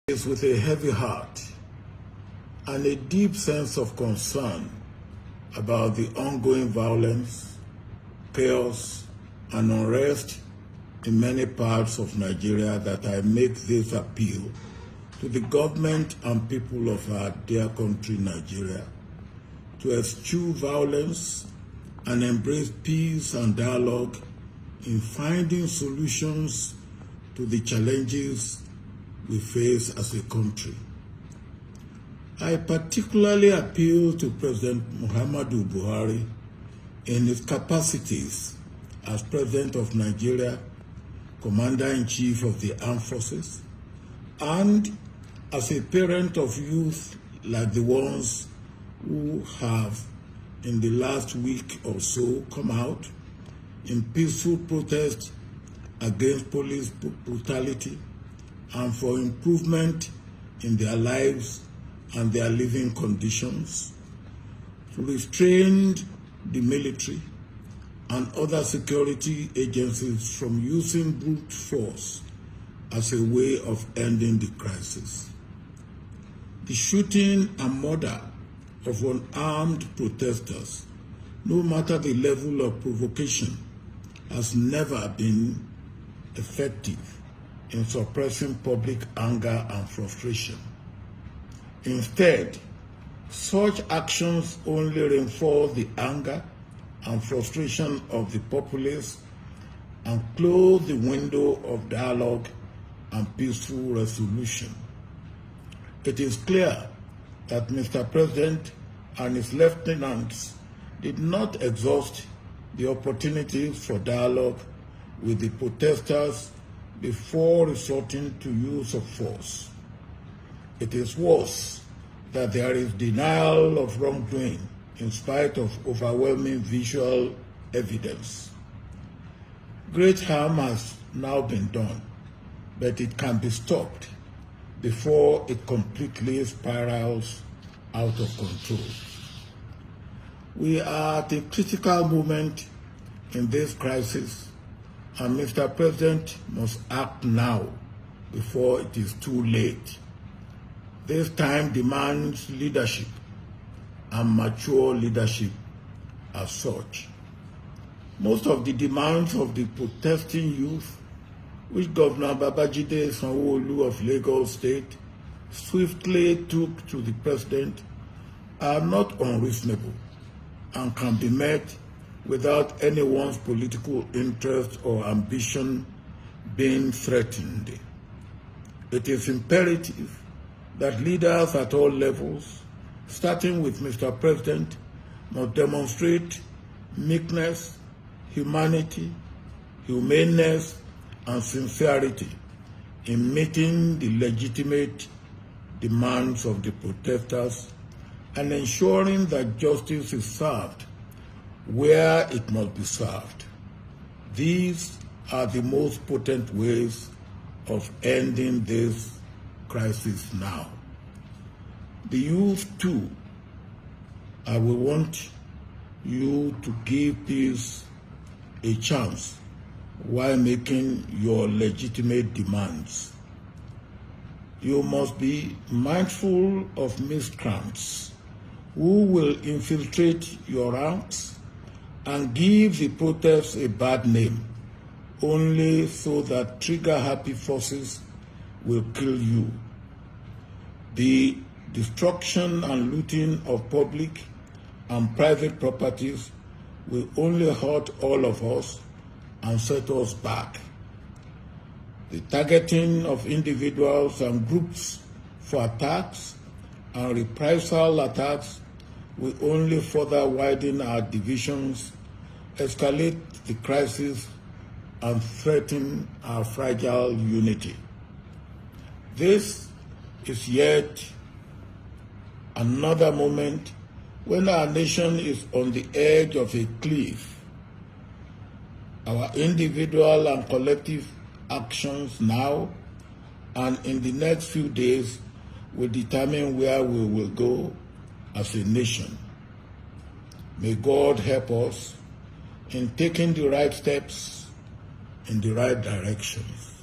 Is with a heavy heart and a deep sense of concern about the ongoing violence, chaos, and unrest in many parts of Nigeria that I make this appeal to the government and people of our dear country, Nigeria, to eschew violence and embrace peace and dialogue in finding solutions to the challenges we face as a country. I particularly appeal to President Muhammadu Buhari in his capacities as President of Nigeria, Commander-in-Chief of the Armed Forces, and as a parent of youth like the ones who have in the last week or so come out in peaceful protest against police brutality and for improvement in their lives and their living conditions, to restrain the military and other security agencies from using brute force as a way of ending the crisis. The shooting and murder of unarmed protesters, no matter the level of provocation, has never been effective in suppressing public anger and frustration. Instead, such actions only reinforce the anger and frustration of the populace and close the window of dialogue and peaceful resolution. It is clear that Mr. President and his lieutenants did not exhaust the opportunities for dialogue with the protesters before resorting to use of force. It is worse that there is denial of wrongdoing in spite of overwhelming visual evidence. Great harm has now been done, but it can be stopped before it completely spirals out of control. We are at a critical moment in this crisis, and Mr. President must act now before it is too late. This time demands leadership and mature leadership as such. Most of the demands of the protesting youth, which Governor Babajide Sanwo-Olu of Lagos State swiftly took to the President, are not unreasonable and can be met without anyone's political interest or ambition being threatened. It is imperative that leaders at all levels, starting with Mr. President, must demonstrate meekness, humanity, humaneness, and sincerity in meeting the legitimate demands of the protesters and ensuring that justice is served where it must be served. These are the most potent ways of ending this crisis now. The youth too, I will want you to give peace a chance while making your legitimate demands. You must be mindful of miscreants who will infiltrate your ranks and give the protests a bad name, only so that trigger-happy forces will kill you. The destruction and looting of public and private properties will only hurt all of us and set us back. The targeting of individuals and groups for attacks and reprisal attacks will only further widen our divisions, escalate the crisis, and threaten our fragile unity. This is yet another moment when our nation is on the edge of a cliff. Our individual and collective actions now and in the next few days will determine where we will go as a nation. May God help us in taking the right steps in the right directions.